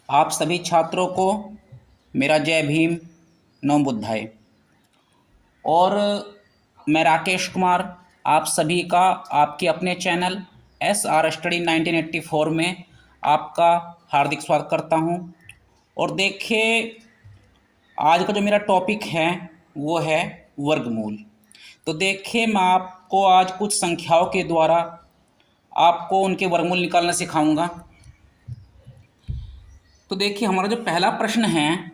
आप सभी छात्रों को मेरा जय भीम, नमो बुद्धाय। और मैं राकेश कुमार आप सभी का आपके अपने चैनल SR स्टडी 1984 में आपका हार्दिक स्वागत करता हूं। और देखिए, आज का जो मेरा टॉपिक है वो है वर्गमूल। तो देखिए, मैं आपको आज कुछ संख्याओं के द्वारा आपको उनके वर्गमूल निकालना सिखाऊंगा। तो देखिए, हमारा जो पहला प्रश्न है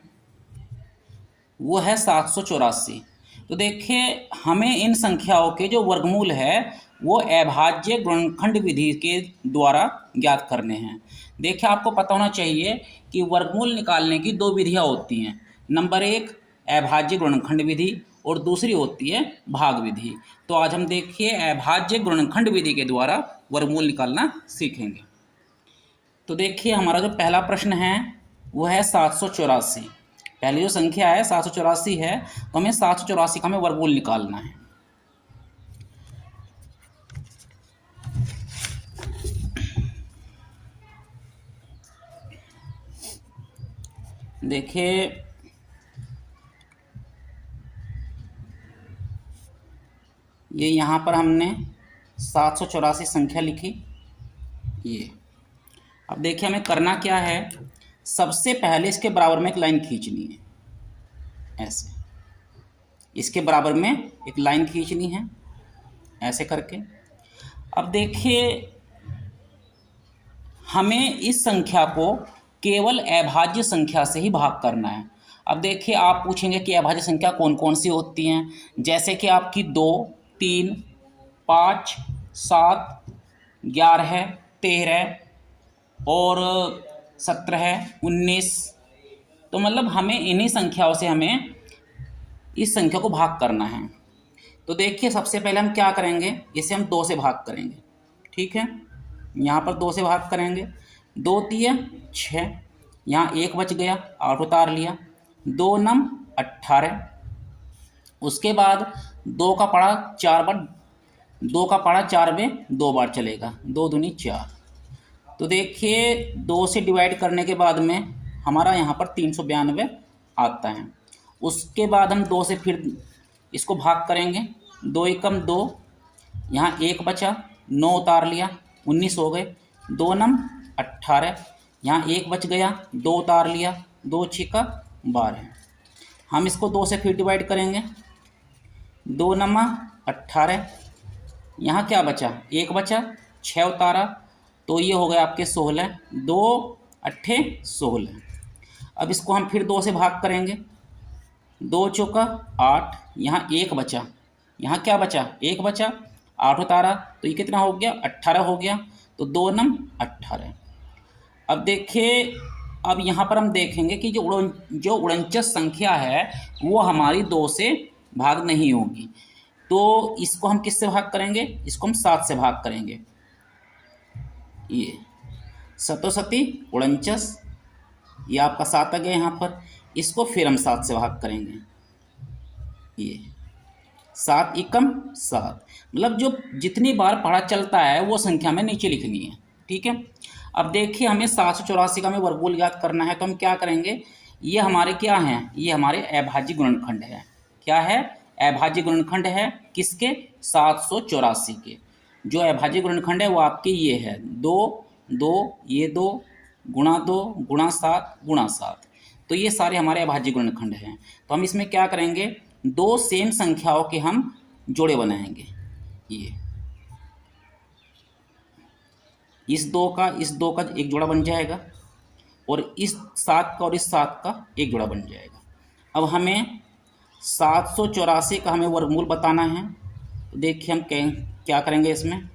वो है 784। तो देखिए, हमें इन संख्याओं के जो वर्गमूल है वो अभाज्य गुणनखंड विधि के द्वारा ज्ञात करने हैं। देखिए, आपको पता होना चाहिए कि वर्गमूल निकालने की दो विधियां होती हैं। नंबर एक अभाज्य गुणनखंड विधि और दूसरी होती है भाग विधि। तो आज हम देखिए अभाज्य गुणनखंड विधि के द्वारा वर्गमूल निकालना सीखेंगे। तो देखिए, हमारा जो पहला प्रश्न है वो है 784। पहली जो संख्या है 784 है, तो हमें 784 का हमें वर्गमूल निकालना है। देखिए, ये यहाँ पर हमने 784 संख्या लिखी। ये अब देखिए, हमें करना क्या है। सबसे पहले इसके बराबर में एक लाइन खींचनी है, ऐसे इसके बराबर में एक लाइन खींचनी है ऐसे करके। अब देखिए, हमें इस संख्या को केवल अभाज्य संख्या से ही भाग करना है। अब देखिए, आप पूछेंगे कि अभाज्य संख्या कौन कौन सी होती हैं, जैसे कि आपकी 2, 3, 5, 7, 11, 13 और 17, 19। तो मतलब हमें इन्हीं संख्याओं से हमें इस संख्या को भाग करना है। तो देखिए, सबसे पहले हम क्या करेंगे, इसे हम 2 से भाग करेंगे। ठीक है, यहाँ पर 2 से भाग करेंगे। 2 तिया 6, यहाँ 1 बच गया, 8 उतार लिया। 2 नम 18। उसके बाद 2 का पड़ा 4 बार, 2 का पड़ा 4 में 2 बार चलेगा, 2 दूनी 4। तो देखिए, 2 से डिवाइड करने के बाद में हमारा यहाँ पर 392 आता है। उसके बाद हम 2 से फिर इसको भाग करेंगे। 2 एकम 2, यहाँ 1 बचा, 9 उतार लिया, 19 हो गए। 2 नम 18, यहाँ 1 बच गया, 2 उतार लिया, 2 छिका 12। हम इसको 2 से फिर डिवाइड करेंगे। 2 नमा 18, यहाँ क्या बचा, 1 बचा, 6 उतारा, तो ये हो गया आपके 16। 2 अट्ठे 16। अब इसको हम फिर 2 से भाग करेंगे। 2 चौका 8, यहाँ 1 बचा, यहाँ क्या बचा, 1 बचा, 8 उतारा, तो ये कितना हो गया, 18 हो गया। तो 2 नम 18। अब देखिए, अब यहाँ पर हम देखेंगे कि जो उनचास संख्या है वो हमारी 2 से भाग नहीं होगी। तो इसको हम किससे भाग करेंगे, इसको हम 7 से भाग करेंगे। ये 7 सती 49, ये आपका 7 आ गया यहाँ पर। इसको फिर हम 7 से भाग करेंगे। ये 7 एकम 7, मतलब जो जितनी बार पढ़ा चलता है वो संख्या में नीचे लिखनी है। ठीक है, अब देखिए, हमें 784 का हमें वर्गमूल ज्ञात करना है। तो हम क्या करेंगे, ये हमारे क्या हैं, ये हमारे अभाज्य गुणनखंड है। क्या है, अभाज्य गुणनखंड है किसके, 784 के। जो अभाज्य गुणनखंड है वो आपके ये है 2, 2, ये 2, गुणा 2, गुणा 7, गुणा 7। तो ये सारे हमारे अभाज्य गुणनखंड हैं। तो हम इसमें क्या करेंगे, 2 सेम संख्याओं के हम जोड़े बनाएंगे। ये इस 2 का एक जोड़ा बन जाएगा, और इस 7 का और इस 7 का एक जोड़ा बन जाएगा। अब हमें 784 का हमें वर्गमूल बताना है। तो देखिए, हम क्या करेंगे, इसमें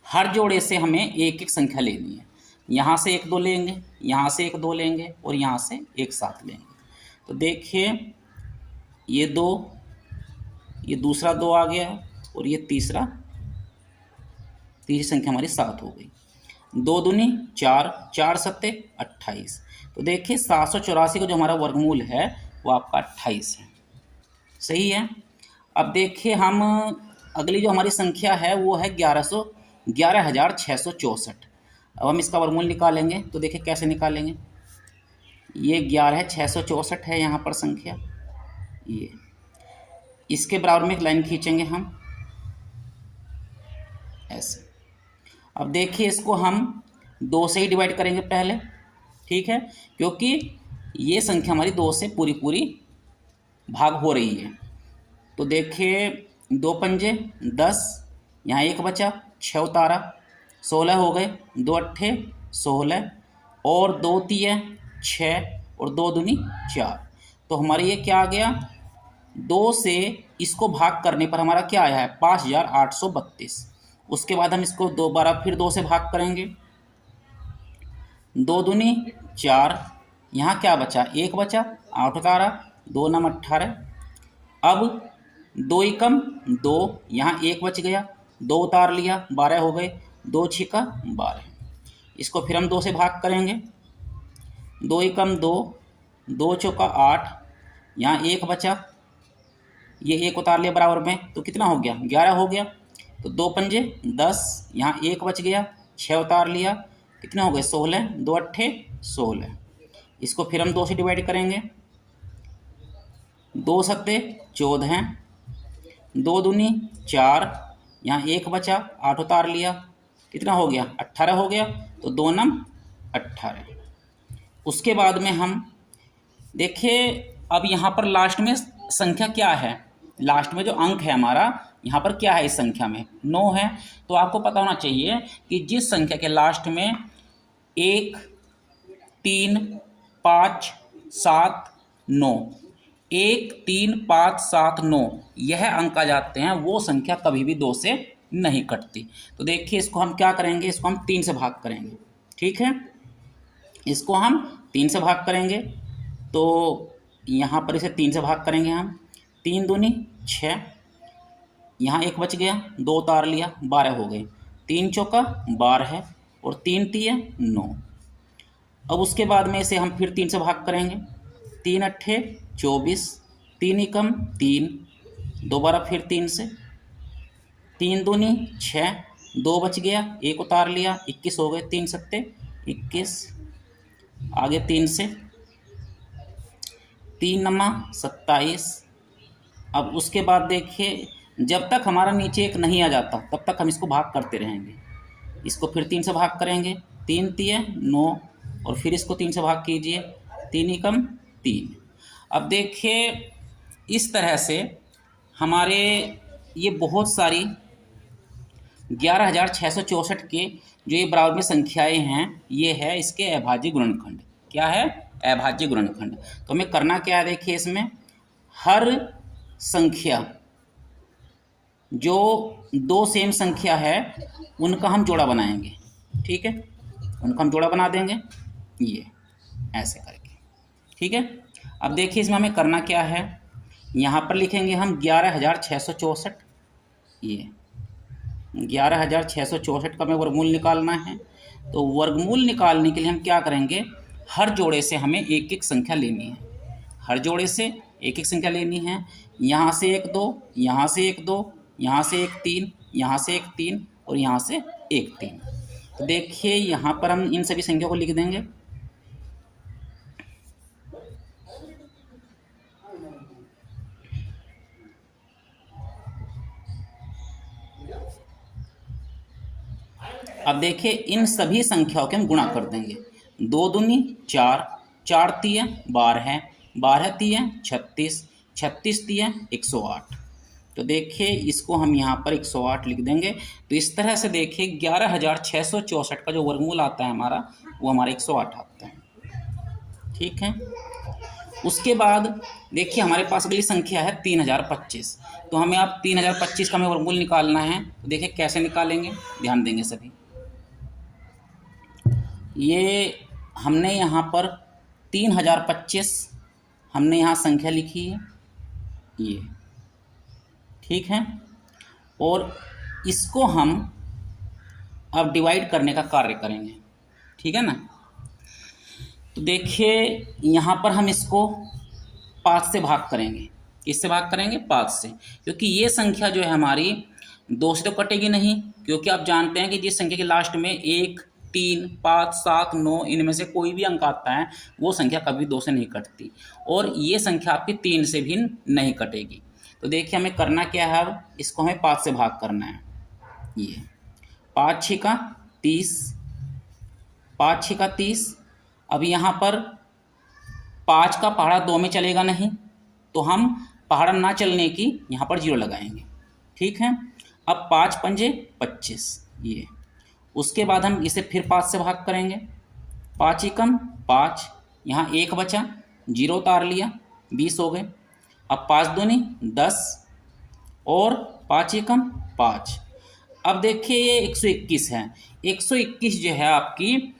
हर जोड़े से हमें एक एक संख्या लेनी है। यहाँ से 1 2 लेंगे, यहाँ से 1 2 लेंगे, और यहाँ से एक साथ लेंगे। तो देखिए, ये 2, ये दूसरा 2 आ गया, और ये तीसरी संख्या हमारी 7 हो गई। 2 दूनी 4, 4 सत्ते 28। तो देखिए, 784 का जो हमारा वर्गमूल है वो आपका 28 है। सही है। अब देखिए, हम अगली जो हमारी संख्या है वो है 11,664। अब हम इसका वर्गमूल निकालेंगे, तो देखिए कैसे निकालेंगे। ये 11,664 है यहाँ पर संख्या, ये इसके बराबर में एक लाइन खींचेंगे हम ऐसे। अब देखिए इसको हम 2 से ही डिवाइड करेंगे पहले, ठीक है, क्योंकि ये संख्या हमारी 2 से पूरी पूरी भाग हो रही है। तो देखिए 2 पंजे 10, यहाँ 1 बचा, 6 उतारा, 16 हो गए, 2 अट्ठे 16 और 2 तिये 6 और 2 दूनी 4। तो हमारे ये क्या आ गया, 2 से इसको भाग करने पर हमारा क्या आया है 5,832। उसके बाद हम इसको दोबारा फिर 2 से भाग करेंगे, 2 दूनी 4, यहाँ क्या बचा 1 बचा, 8 उतारा, 2 नम 18। अब 2 एकम 2, यहाँ 1 बच गया, 2 उतार लिया, 12 हो गए, 2 छिका 12। इसको फिर हम 2 से भाग करेंगे, 2 एकम 2, 2 चौका 8, यहाँ 1 बचा, ये 1 उतार लिया बराबर में, तो कितना हो गया 11 हो गया। तो 2 पंजे 10, यहाँ 1 बच गया, 6 उतार लिया, कितने हो गए 16, 2 अट्ठे 16। इसको फिर हम 2 से डिवाइड करेंगे, 2 सत्ते 14, 2 दूनी 4, यहाँ 1 बचा, 8 उतार लिया, कितना हो गया 18 हो गया, तो 2 नम 18। उसके बाद में हम देखिए अब यहाँ पर लास्ट में संख्या क्या है, लास्ट में जो अंक है हमारा यहाँ पर क्या है, इस संख्या में 9 है। तो आपको पता होना चाहिए कि जिस संख्या के लास्ट में 1, 3, 5, 7, 9, 1, 3, 5, 7, 9 यह अंक आ जाते हैं, वो संख्या कभी भी 2 से नहीं कटती। तो देखिए इसको हम क्या करेंगे, इसको हम 3 से भाग करेंगे, ठीक है, इसको हम 3 से भाग करेंगे। तो यहाँ पर इसे 3 से भाग करेंगे हम, 3 दूनी 6, यहाँ 1 बच गया, 2 उतार लिया, 12 हो गए, 3 चौका 12 और 3 तिये 9। अब उसके बाद में इसे हम फिर 3 से भाग करेंगे, 3 अट्ठे 24, 3 एकम 3, दोबारा फिर 3 से, 3 दूनी 6, 2 बच गया, 1 उतार लिया, 21 हो गए, 3 सत्ते 21, आगे 3 से, 3 नमा 27। अब उसके बाद देखिए जब तक हमारा नीचे 1 नहीं आ जाता तब तक हम इसको भाग करते रहेंगे। इसको फिर 3 से भाग करेंगे, 3 तिये 9 और फिर इसको 3 से भाग कीजिए, 3 एकम 3। अब देखिए इस तरह से हमारे ये बहुत सारी 11,664 के जो ये बराबर में संख्याएं हैं, ये है इसके अभाज्य गुणनखंड। क्या है, अभाज्य गुणनखंड। तो हमें करना क्या है, देखिए इसमें हर संख्या जो 2 सेम संख्या है उनका हम जोड़ा बनाएंगे, ठीक है, उनका हम जोड़ा बना देंगे ये ऐसे करके, ठीक है। अब देखिए इसमें हमें करना क्या है, यहाँ पर लिखेंगे हम 11,664, ये 11,664 का हमें वर्गमूल निकालना है। तो वर्गमूल निकालने के लिए हम क्या करेंगे, हर जोड़े से हमें एक एक संख्या लेनी है, हर जोड़े से एक एक संख्या लेनी है। यहाँ से 1 2, यहाँ से 1 2, यहाँ से 1 3, यहाँ से 1 3 और यहाँ से 1 3। तो देखिए यहाँ पर हम इन सभी संख्या को लिख देंगे। अब देखिए इन सभी संख्याओं के हम गुणा कर देंगे, 2 दूनी 4, 4 तिये 12, 12 तिये 36, 36 तिये 108। तो देखिए इसको हम यहाँ पर 108 लिख देंगे। तो इस तरह से देखिए 11,664 का जो वर्गमूल आता है हमारा, वो हमारा 108 आता है, ठीक है। उसके बाद देखिए हमारे पास अगली संख्या है 3025। तो हमें आप 3025 का हमें वर्गमूल निकालना है। तो देखिए कैसे निकालेंगे, ध्यान देंगे सभी। ये हमने यहाँ पर 3025 हमने यहाँ संख्या लिखी है, ये ठीक है, और इसको हम अब डिवाइड करने का कार्य करेंगे, ठीक है ना। तो देखिए यहाँ पर हम इसको 5 से भाग करेंगे। किससे भाग करेंगे, 5 से, क्योंकि ये संख्या जो है हमारी 2 से तो कटेगी नहीं, क्योंकि आप जानते हैं कि जिस संख्या के लास्ट में 1 3, 5, 7, 9 इनमें से कोई भी अंक आता है वो संख्या कभी 2 से नहीं कटती, और ये संख्या आपकी 3 से भी नहीं कटेगी। तो देखिए हमें करना क्या है, अब इसको हमें 5 से भाग करना है। ये 5 6 का 30, 5 6 का 30। अब यहाँ पर 5 का पहाड़ा 2 में चलेगा नहीं, तो हम पहाड़ा ना चलने की यहाँ पर 0 लगाएंगे। ठीक है, अब 5 पंजे 25, ये उसके बाद हम इसे फिर 5 से भाग करेंगे। 5 एकम 5, यहाँ 1 बचा, 0 उतार लिया, 20 हो गए। अब 5 दूनी 10 और 5 एकम 5। अब देखिए ये 121 है। 121 जो है आपकी,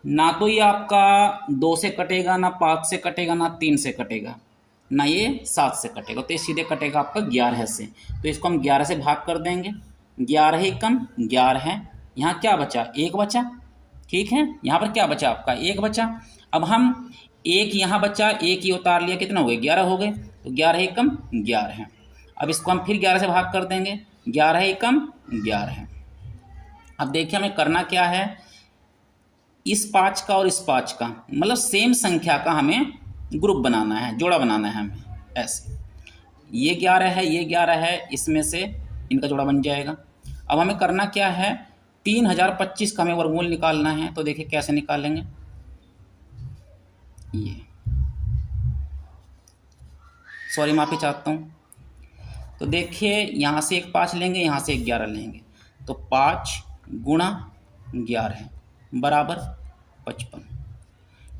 ना तो ये आपका 2 से कटेगा, ना 5 से कटेगा, ना 3 से कटेगा, ना ये 7 से कटेगा, तो ये सीधे कटेगा आपका 11 से। तो इसको हम 11 से भाग कर देंगे। 11 एकम 11, यहाँ क्या बचा, 1 बचा। ठीक है, यहाँ पर क्या बचा आपका, 1 बचा। अब हम 1 यहाँ बचा, 1 ही उतार लिया, कितना हो गए, 11 हो गए। तो 11 एकम 11। अब इसको हम फिर 11 से भाग कर देंगे। 11 एकम 11। अब देखिए हमें करना क्या है, इस 5 का और इस 5 का, मतलब सेम संख्या का हमें ग्रुप बनाना है, जोड़ा बनाना है हमें। ऐसे ये 11 है, ये 11 है, इसमें से इनका जोड़ा बन जाएगा। अब हमें करना क्या है, 3025 का हमें वर्गमूल निकालना है। तो देखिए कैसे निकालेंगे, ये सॉरी माफ़ी चाहता हूँ। तो देखिए यहाँ से एक 5 लेंगे, यहाँ से एक 11 लेंगे, तो 5 गुणा 11 बराबर 55,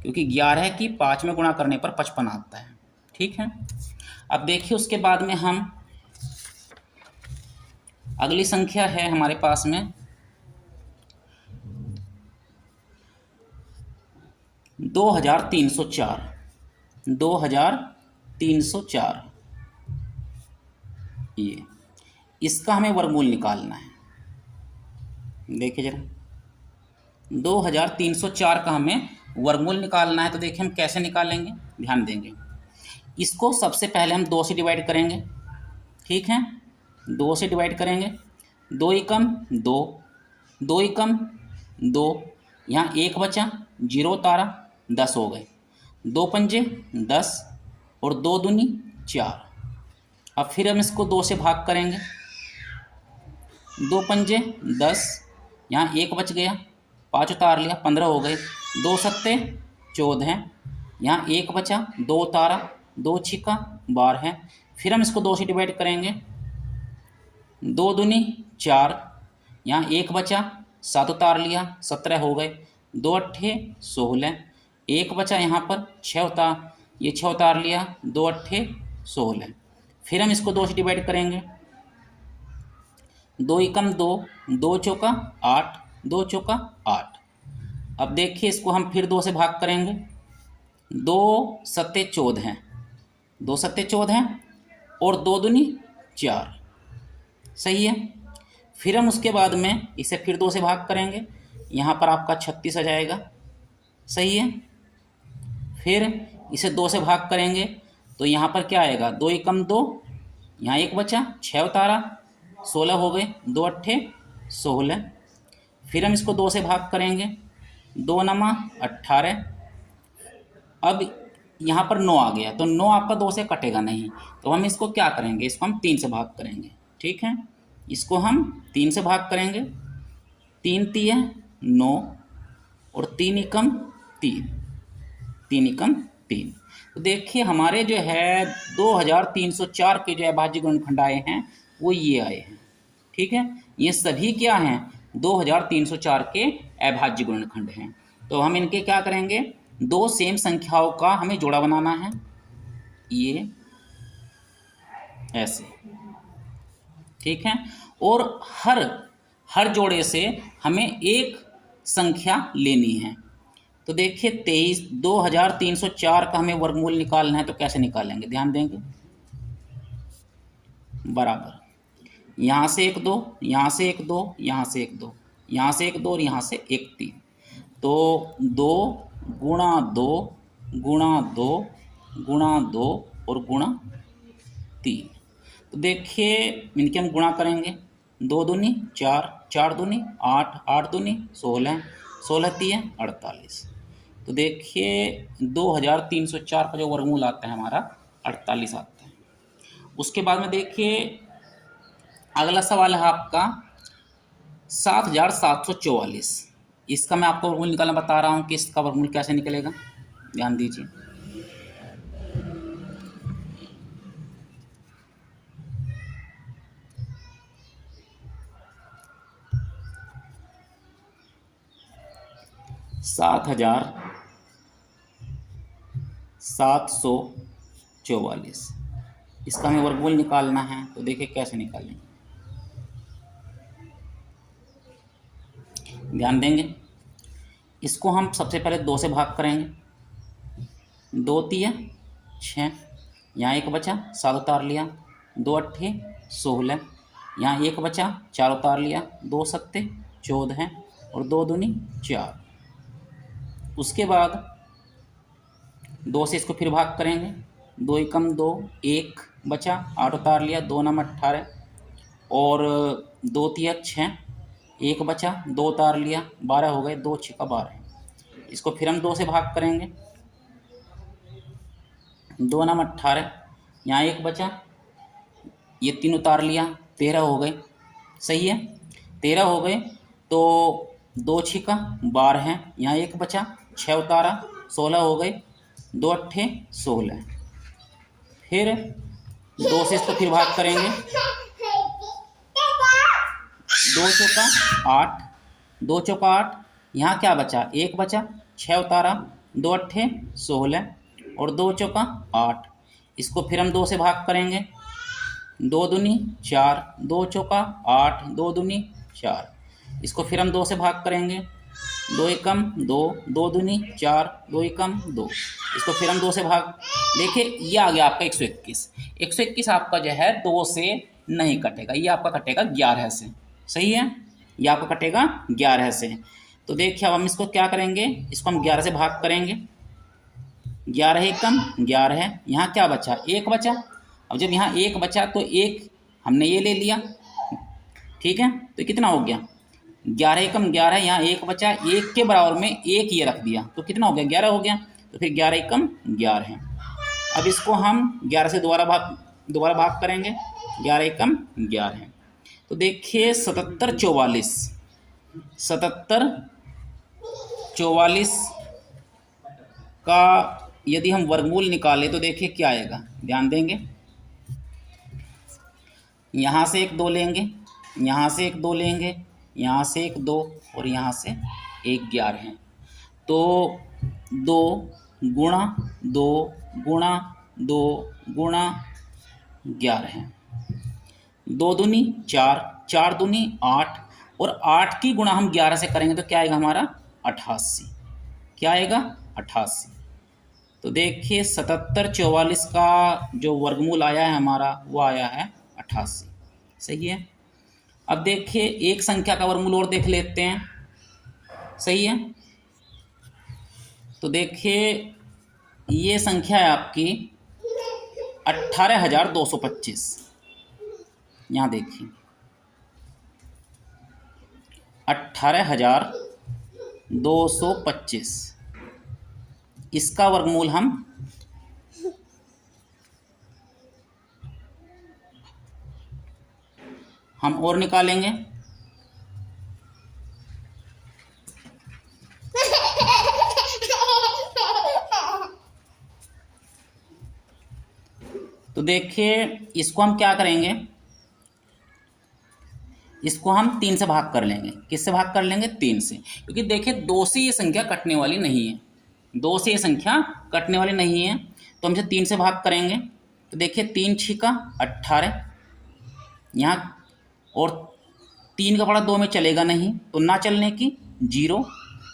क्योंकि 11 की 5 में गुणा करने पर 55 आता है। ठीक है, अब देखिए उसके बाद में हम अगली संख्या है हमारे पास में 2304। 2304, ये इसका हमें वर्गमूल निकालना है। देखिए जरा, 2304 का हमें वर्गमूल निकालना है। तो देखिए हम कैसे निकालेंगे, ध्यान देंगे। इसको सबसे पहले हम 2 से डिवाइड करेंगे। ठीक है, 2 से डिवाइड करेंगे। 2 एकम 2, 2 एकम 2, यहाँ 1 बचा, 0 उतारा, 10 हो गए। 2 पंजे 10 और 2 दूनी 4। अब फिर हम इसको 2 से भाग करेंगे। 2 पंजे 10, यहाँ 1 बच गया, 5 उतार लिया, 15 हो गए। 2 सत्ते 14, यहाँ 1 बचा, 2 उतारा, 2 छिका 12। फिर हम इसको 2 से डिवाइड करेंगे। 2 दूनी 4, यहाँ 1 बचा, 7 उतार लिया, 17 हो गए। 2 अट्ठे 16, 1 बचा यहाँ पर, 6 उतार, ये 6 उतार लिया, 2 अट्ठे 16। फिर हम इसको 2 से डिवाइड करेंगे। 2 एकम 2, 2 चौका 8, 2 चौका 8। अब देखिए इसको हम फिर 2 से भाग करेंगे। 2 सत्ते 14, 2 सत्ते 14 और 2 दूनी 4, सही है। फिर हम उसके बाद में इसे फिर 2 से भाग करेंगे, यहाँ पर आपका 36 आ जाएगा, सही है। फिर इसे 2 से भाग करेंगे तो यहाँ पर क्या आएगा, 2 एकम 2, यहाँ 1 बचा, 6 उतारा, 16 हो गए। 2 अट्ठे 16। फिर हम इसको 2 से भाग करेंगे। 2 नमा 18। अब यहाँ पर 9 आ गया, तो 9 आपका 2 से कटेगा नहीं, तो हम इसको क्या करेंगे, इसको हम 3 से भाग करेंगे। ठीक है, इसको हम 3 से भाग करेंगे। 3 तिया 9 और 3 एकम 3, 3 एकम 3। तो देखिए हमारे जो है 2304 के जो अभाज्य गुणनखंड आए हैं वो ये आए हैं। ठीक है, ये सभी क्या हैं, 2304 के अभाज्य गुणनखंड हैं। तो हम इनके क्या करेंगे, 2 सेम संख्याओं का हमें जोड़ा बनाना है, ये ऐसे। ठीक है, और हर जोड़े से हमें एक संख्या लेनी है। तो देखिए 2304 का हमें वर्गमूल निकालना है, तो कैसे निकालेंगे, ध्यान देंगे। बराबर, यहाँ से 1 2, यहाँ से 1 2, यहाँ से 1 2, यहाँ से 1 2 और यहाँ से 1 3। तो 2 गुणा 2 गुणा 2 गुणा 2 और गुणा 3। तो देखिए इनके हम गुणा करेंगे। 2 दूनी 4, 4 दूनी 8, 8 दूनी 16, 16 तिया 48। तो देखिए 2304 का जो वर्गमूल आता है हमारा 48 आता है। उसके बाद में देखिए अगला सवाल है आपका 7744। इसका मैं आपको वर्गमूल निकालना बता रहा हूँ कि इसका वर्गमूल कैसे निकलेगा, ध्यान दीजिए। सात 744 इसका हमें वर्गमूल निकालना है। तो देखिए कैसे निकालेंगे, ध्यान देंगे। इसको हम सबसे पहले 2 से भाग करेंगे, 2 तिया 6, यहाँ 1 बचा 7 उतार लिया, 2 अट्ठे 16, यहाँ 1 बचा 4 उतार लिया, 2 सत्ते 14 और 2 दूनी 4। उसके बाद 2 से इसको फिर भाग करेंगे, 2 एकम 2, 1 बचा 8 उतार लिया, 2 नम 18 और 2 तिया 6, 1 बचा 2 उतार लिया, 12 हो गए, 2 छक्का 12। इसको फिर हम 2 से भाग करेंगे, 2 नम 18, यहाँ 1 बचा, ये 3 उतार लिया, 13 हो गए, सही है 13 हो गए। तो 2 छक्का 12, यहाँ 1 बचा 6 उतारा 16 हो गए, 2 अट्ठे 16। फिर 2 से इसको फिर भाग करेंगे, 2 चौका 8, 2 चौका 8, यहाँ क्या बचा 1 बचा 6 उतारा, 2 अट्ठे 16 और 2 चौका 8। इसको फिर हम 2 से भाग करेंगे, 2 दूनी 4, 2 चौका 8, 2 दूनी 4। इसको फिर हम 2 से भाग करेंगे, 2 एकम 2, 2 दूनी 4, 2 एकम 2। इसको फिर हम 2 से भाग, देखिए ये आ गया आपका 121। 121 आपका जो है 2 से नहीं कटेगा, ये आपका कटेगा 11 से, सही है, ये आपका कटेगा 11 से। तो देखिए अब हम इसको क्या करेंगे, इसको हम 11 से भाग करेंगे, 11 एकम 11 है, यहाँ क्या बचा 1 बचा। अब जब यहाँ 1 बचा तो 1 हमने ये ले लिया, ठीक है, तो कितना हो गया 11 एकम 11, यहाँ 1 बचा, 1 के बराबर में 1 ये रख दिया तो कितना हो गया 11 हो गया। तो फिर 11 एकम 11 है। अब इसको हम 11 से दोबारा भाग करेंगे, 11 एकम 11 है। तो देखिए 7744 का यदि हम वर्गमूल निकालें तो देखिए क्या आएगा, ध्यान देंगे। यहाँ से 1 2 लेंगे, यहाँ से 1 2 लेंगे, यहाँ से 1 2 और यहाँ से 1 11 है। तो 2 गुणा 2 गुणा 2 गुणा 11 है, 2 दूनी 4, 4 दूनी 8 और 8 की गुणा हम 11 से करेंगे तो क्या आएगा हमारा 88। क्या आएगा 88। तो देखिए 7744 का जो वर्गमूल आया है हमारा वो आया है 88, सही है। अब देखिए एक संख्या का वर्गमूल और देख लेते हैं, सही है। तो देखिए ये संख्या है आपकी 18,225। यहाँ देखिए 18,225, इसका वर्गमूल हम और निकालेंगे। तो देखिए इसको हम क्या करेंगे, इसको हम 3 से भाग कर लेंगे। किससे भाग कर लेंगे 3 से, क्योंकि देखिए 2 से ये संख्या कटने वाली नहीं है, 2 से ये संख्या कटने वाली नहीं है। तो हम इसे 3 से भाग करेंगे तो देखिए 3 छिका 18, यहाँ और 3 का बड़ा 2 में चलेगा नहीं तो ना चलने की 0,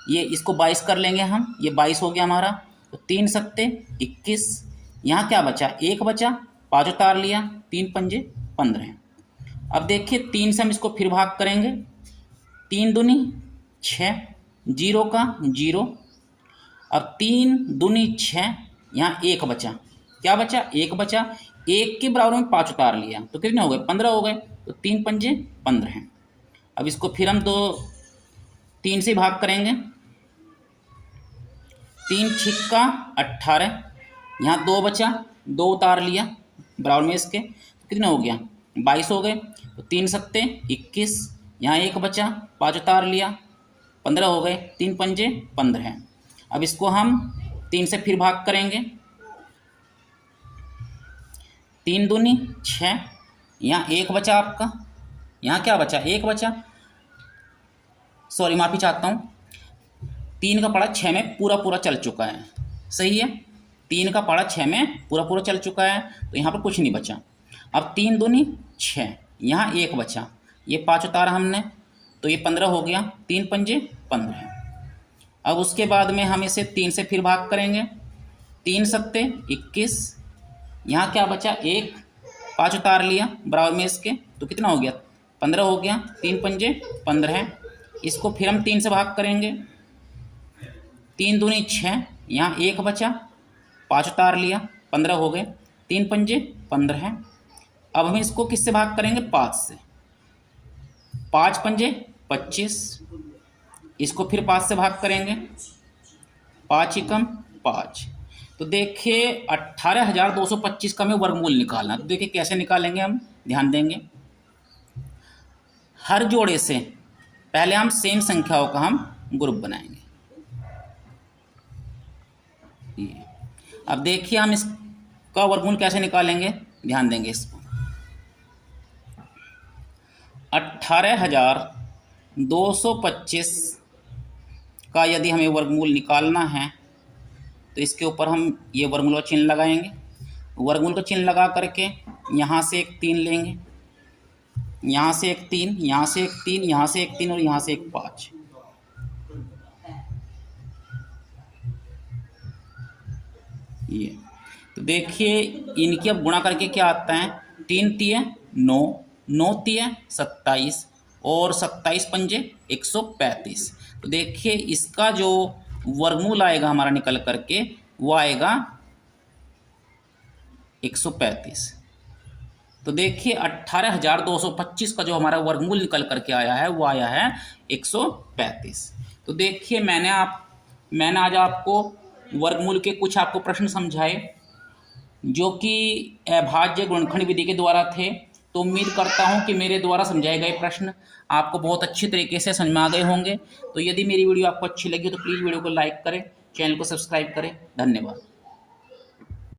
ये इसको 22 कर लेंगे हम, ये 22 हो गया हमारा। तो 3 सत्ते 21, यहाँ क्या बचा 1 बचा, 5 उतार लिया, 3 पंजे 15। अब देखिए 3 से हम इसको फिर भाग करेंगे, 3 दूनी 6, 0 का 0। अब 3 दूनी 6, यहाँ 1 बचा, क्या बचा 1 बचा, 1 के बराबर में 5 उतार लिया तो कितने हो गए 15 हो गए। तो 3 पंजे 15 हैं। अब इसको फिर हम 3 से भाग करेंगे, 3 छिक्का 18, यहाँ 2 बचा, 2 उतार लिया बराबर में इसके, तो कितने हो गया 22 हो गए। तो 3 सत्ते 21, यहाँ 1 बचा, 5 उतार लिया 15 हो गए, 3 पंजे 15। अब इसको हम 3 से फिर भाग करेंगे, 3 दूनी 6, यहाँ 1 बचा आपका, यहाँ क्या बचा 1 बचा, सॉरी माफ़ी चाहता हूँ, 3 का पारा 6 में पूरा पूरा चल चुका है, सही है, 3 का पारा 6 में पूरा पूरा चल चुका है, तो यहाँ पर कुछ नहीं बचा। अब 3 दूनी 6, यहाँ 1 बचा, ये 5 उतारा हमने, तो ये 15 हो गया, 3 पंजे 15। अब उसके बाद में हम इसे 3 से फिर भाग करेंगे, 3 सत्ते 21, यहाँ क्या बचा 1, 5 उतार लिया बराबर में इसके, तो कितना हो गया 15 हो गया, 3 पंजे 15। इसको फिर हम 3 से भाग करेंगे, 3 दूनी 6, यहाँ 1 बचा, 5 उतार लिया 15 हो गए, 3 पंजे 15। अब हम इसको किससे भाग करेंगे 5 से, 5 पंजे 25, इसको फिर 5 से भाग करेंगे, 5 एकम 5। तो देखिए 18,225 का हमें वर्गमूल निकालना, तो देखिए कैसे निकालेंगे हम, ध्यान देंगे। हर जोड़े से पहले हम सेम संख्याओं का हम ग्रुप बनाएंगे। अब देखिए हम इसका वर्गमूल कैसे निकालेंगे, ध्यान देंगे इसको। 18,225 का यदि हमें वर्गमूल निकालना है तो इसके ऊपर हम ये वर्गमूल का चिन्ह लगाएंगे। वर्गमूल का चिन्ह लगा करके यहाँ से एक 3 लेंगे, यहाँ से एक 3, यहाँ से एक 3, यहाँ से एक 3 और यहाँ से एक 5। ये तो देखिए इनकी अब गुणा करके क्या आता है, 3 तिये 9, 9 तिये 27 और 27 पंजे 135। तो देखिए इसका जो वर्गमूल आएगा हमारा निकल करके वो आएगा 135। तो देखिए 18,225 का जो हमारा वर्गमूल निकल करके आया है वो आया है 135। तो देखिए मैंने आज आपको वर्गमूल के कुछ आपको प्रश्न समझाए जो कि अभाज्य गुणनखंड विधि के द्वारा थे। तो उम्मीद करता हूं कि मेरे द्वारा समझाए गए प्रश्न आपको बहुत अच्छी तरीके से समझ में आ गए होंगे। तो यदि मेरी वीडियो आपको अच्छी लगी तो प्लीज़ वीडियो को लाइक करें, चैनल को सब्सक्राइब करें। धन्यवाद।